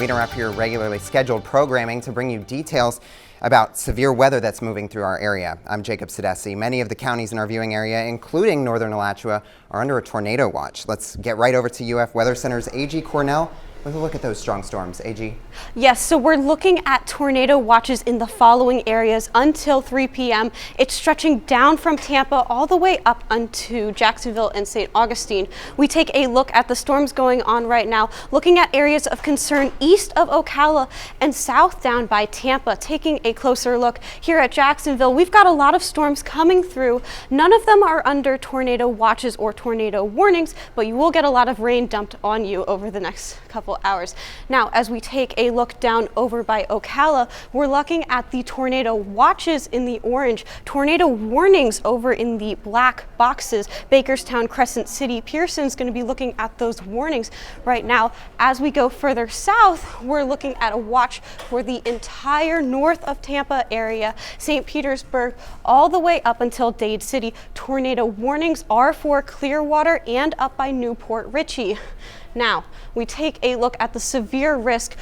interrupt your regularly scheduled programming to bring you details about severe weather that's moving through our area. I'm Jacob Sedesse. Many of the counties in our viewing area, including northern Alachua, are under a tornado watch. Let's get right over to UF Weather Center's AG Cornell with a look at those strong storms. AG? Yes, so we're looking at tornado watches in the following areas until 3 p.m. It's stretching down from Tampa all the way up onto Jacksonville and St. Augustine. We take a look at the storms going on right now, looking at areas of concern east of Ocala and south down by Tampa. Taking a closer look here at Jacksonville, we've got a lot of storms coming through. None of them are under tornado watches or tornado warnings, but you will get a lot of rain dumped on you over the next couple hours. Now, as we take a look down over by Ocala, we're looking at the tornado watches in the orange, tornado warnings over in the black boxes. Bakerstown, Crescent City, Pearson's going to be looking at those warnings right now. As we go further south, we're looking at a watch for the entire north of Tampa area, St. Petersburg, all the way up until Dade City. Tornado warnings are for Clearwater and up by Newport Richey. Now, we take a look at the severe risk.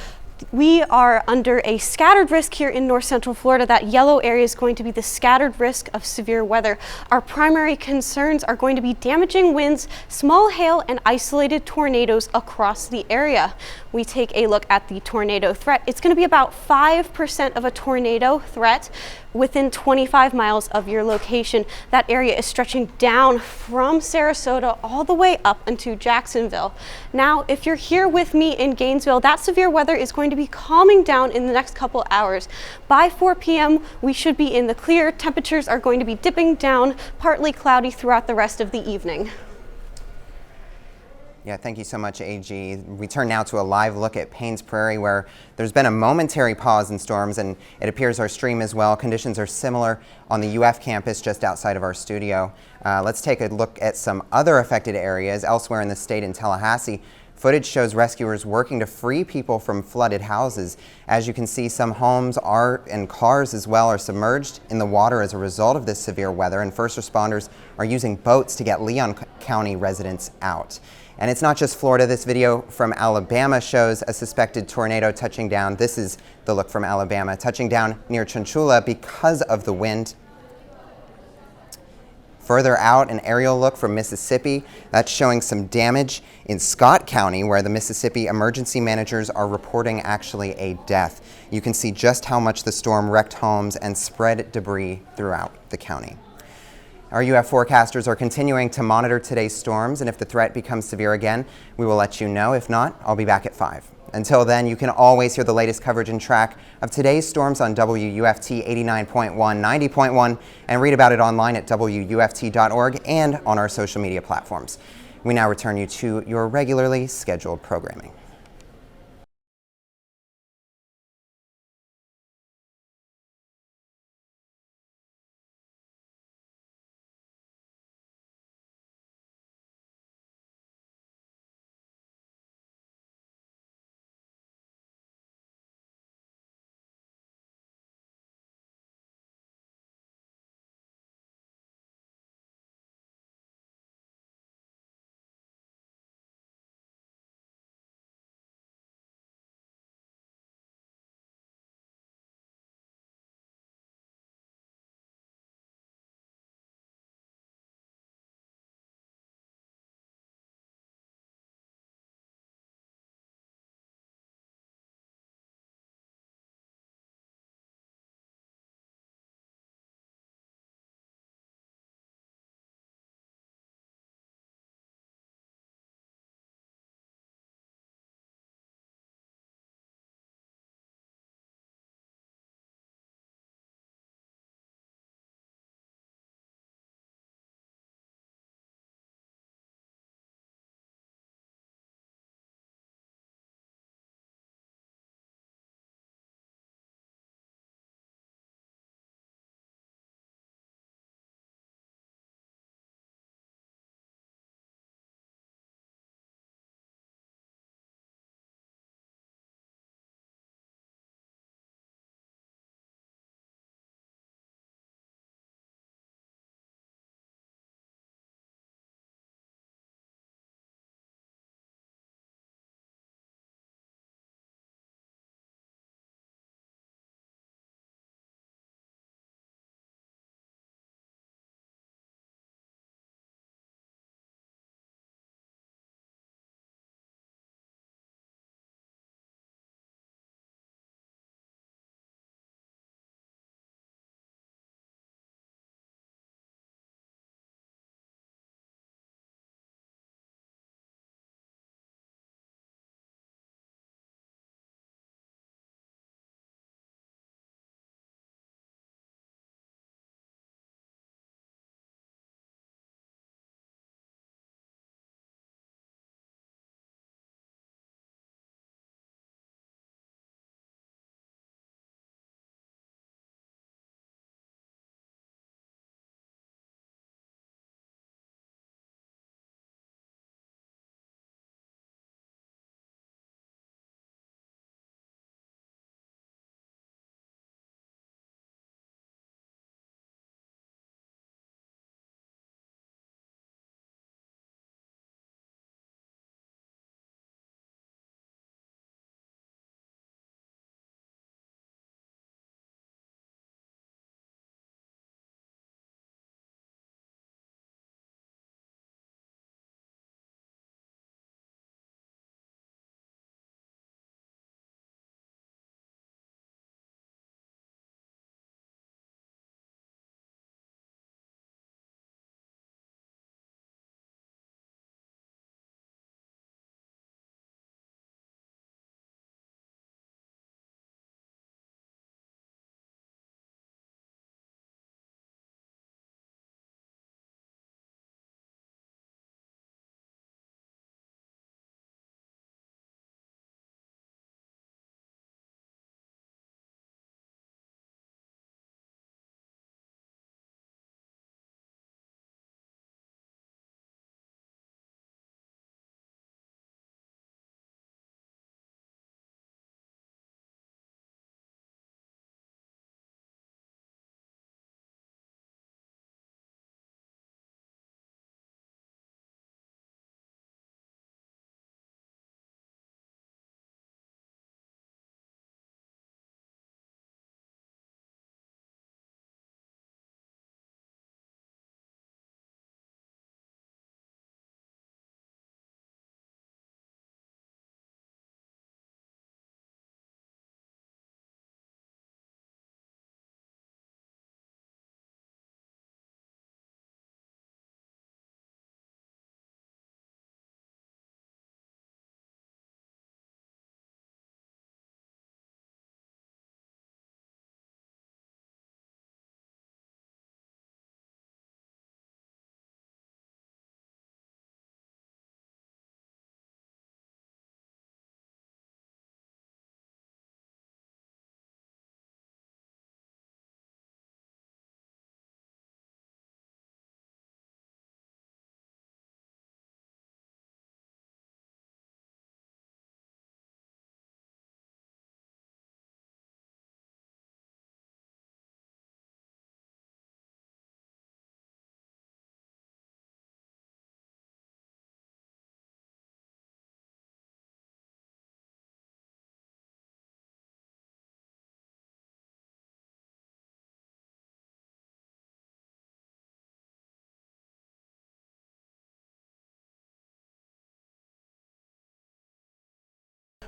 We are under a scattered risk here in north central Florida. That yellow area is going to be the scattered risk of severe weather. Our primary concerns are going to be damaging winds, small hail, and isolated tornadoes across the area. We take a look at the tornado threat. It's going to be about 5% of a tornado threat within 25 miles of your location. That area is stretching down from Sarasota all the way up into Jacksonville. Now, if you're here with me in Gainesville, that severe weather is going to be calming down in the next couple hours. By 4 p.m., we should be in the clear. Temperatures are going to be dipping down, partly cloudy throughout the rest of the evening. Yeah, thank you so much, AG. We turn now to a live look at Paynes Prairie, where there's been a momentary pause in storms, and it appears our stream as well. Conditions are similar on the UF campus just outside of our studio. Let's take a look at some other affected areas elsewhere in the state. In Tallahassee, footage shows rescuers working to free people from flooded houses. As you can see, some homes and cars as well are submerged in the water as a result of this severe weather, and first responders are using boats to get Leon County residents out. And it's not just Florida. This video from Alabama shows a suspected tornado touching down. This is the look from Alabama, touching down near Chunchula because of the wind. Further out, an aerial look from Mississippi. That's showing some damage in Scott County, where the Mississippi emergency managers are reporting actually a death. You can see just how much the storm wrecked homes and spread debris throughout the county. Our UF forecasters are continuing to monitor today's storms, and if the threat becomes severe again, we will let you know. If not, I'll be back at 5. Until then, you can always hear the latest coverage and track of today's storms on WUFT 89.1, 90.1, and read about it online at WUFT.org and on our social media platforms. We now return you to your regularly scheduled programming.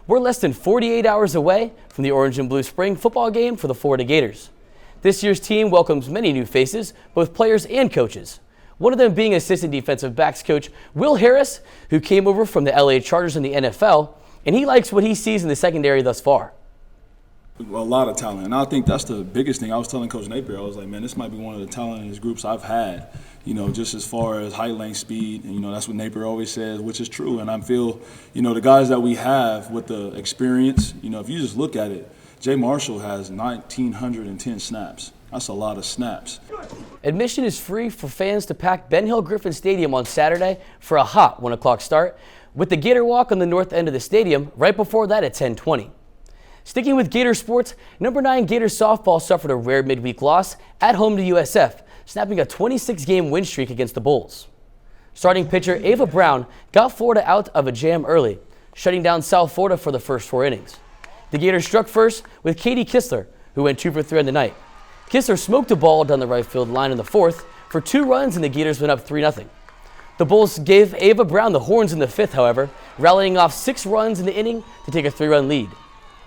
we're less than 48 hours away from the Orange and Blue spring football game for the Florida Gators. This year's team welcomes many new faces, both players and coaches. One of them being assistant defensive backs coach Will Harris, who came over from the LA Chargers in the NFL, and he likes what he sees in the secondary thus far. A lot of talent, and I think that's the biggest thing. I was telling Coach Napier, I was like, man, this might be one of the talented groups I've had, just as far as height, length, speed, and that's what Napier always says, which is true. And I feel, the guys that we have with the experience, if you just look at it, Jay Marshall has 1,910 snaps. That's a lot of snaps. Admission is free for fans to pack Ben Hill Griffin Stadium on Saturday for a hot 1 o'clock start, with the Gator Walk on the north end of the stadium right before that at 10:20. Sticking with Gator sports, number 9 Gator softball suffered a rare midweek loss at home to USF, snapping a 26-game win streak against the Bulls. Starting pitcher Ava Brown got Florida out of a jam early, shutting down South Florida for the first 4 innings. The Gators struck first with Katie Kistler, who went 2 for 3 on the night. Kistler smoked a ball down the right field line in the 4th for 2 runs, and the Gators went up 3-0. The Bulls gave Ava Brown the horns in the 5th, however, rallying off 6 runs in the inning to take a 3-run lead.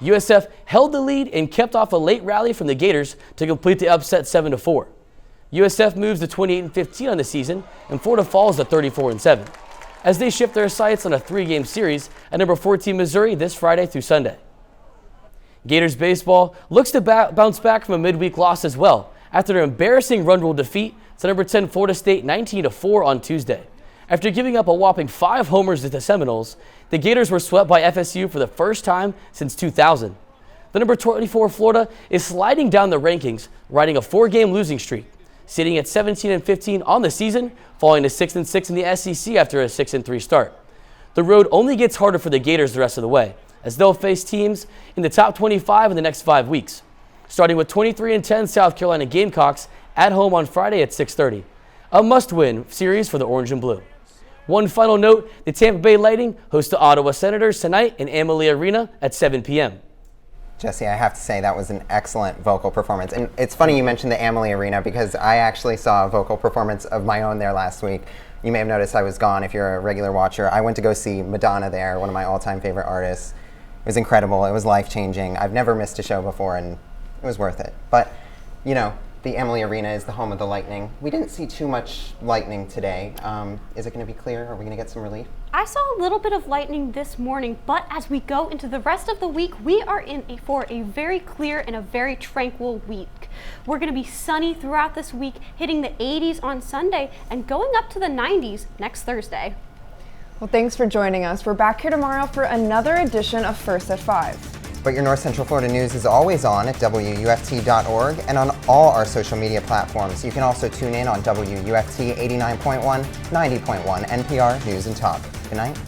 USF held the lead and kept off a late rally from the Gators to complete the upset 7-4. USF moves to 28-15 on the season, and Florida falls to 34-7, as they shift their sights on a 3-game series at number 14 Missouri this Friday through Sunday. Gators baseball looks to bounce back from a midweek loss as well after an embarrassing run rule defeat to number 10 Florida State 19-4 on Tuesday. After giving up a whopping 5 homers to the Seminoles, the Gators were swept by FSU for the first time since 2000. The number 24 Florida is sliding down the rankings, riding a 4-game losing streak, sitting at 17-15 on the season, falling to 6-6 in the SEC after a 6-3 start. The road only gets harder for the Gators the rest of the way, as they'll face teams in the top 25 in the next 5 weeks, starting with 23-10 South Carolina Gamecocks at home on Friday at 6:30. A must-win series for the Orange and Blue. One final note, the Tampa Bay Lightning host the Ottawa Senators tonight in Amalie Arena at 7 p.m. Jesse, I have to say that was an excellent vocal performance. And it's funny you mentioned the Amalie Arena because I actually saw a vocal performance of my own there last week. You may have noticed I was gone if you're a regular watcher. I went to go see Madonna there, one of my all-time favorite artists. It was incredible. It was life-changing. I've never missed a show before, and it was worth it. But, the Amalie Arena is the home of the Lightning. We didn't see too much lightning today. Is it going to be clear? Are we going to get some relief? I saw a little bit of lightning this morning, but as we go into the rest of the week, we are for a very clear and a very tranquil week. We're going to be sunny throughout this week, hitting the 80s on Sunday and going up to the 90s next Thursday. Well, thanks for joining us. We're back here tomorrow for another edition of First at 5. But your North Central Florida news is always on at WUFT.org and on all our social media platforms. You can also tune in on WUFT 89.1, 90.1 NPR News and Talk. Good night.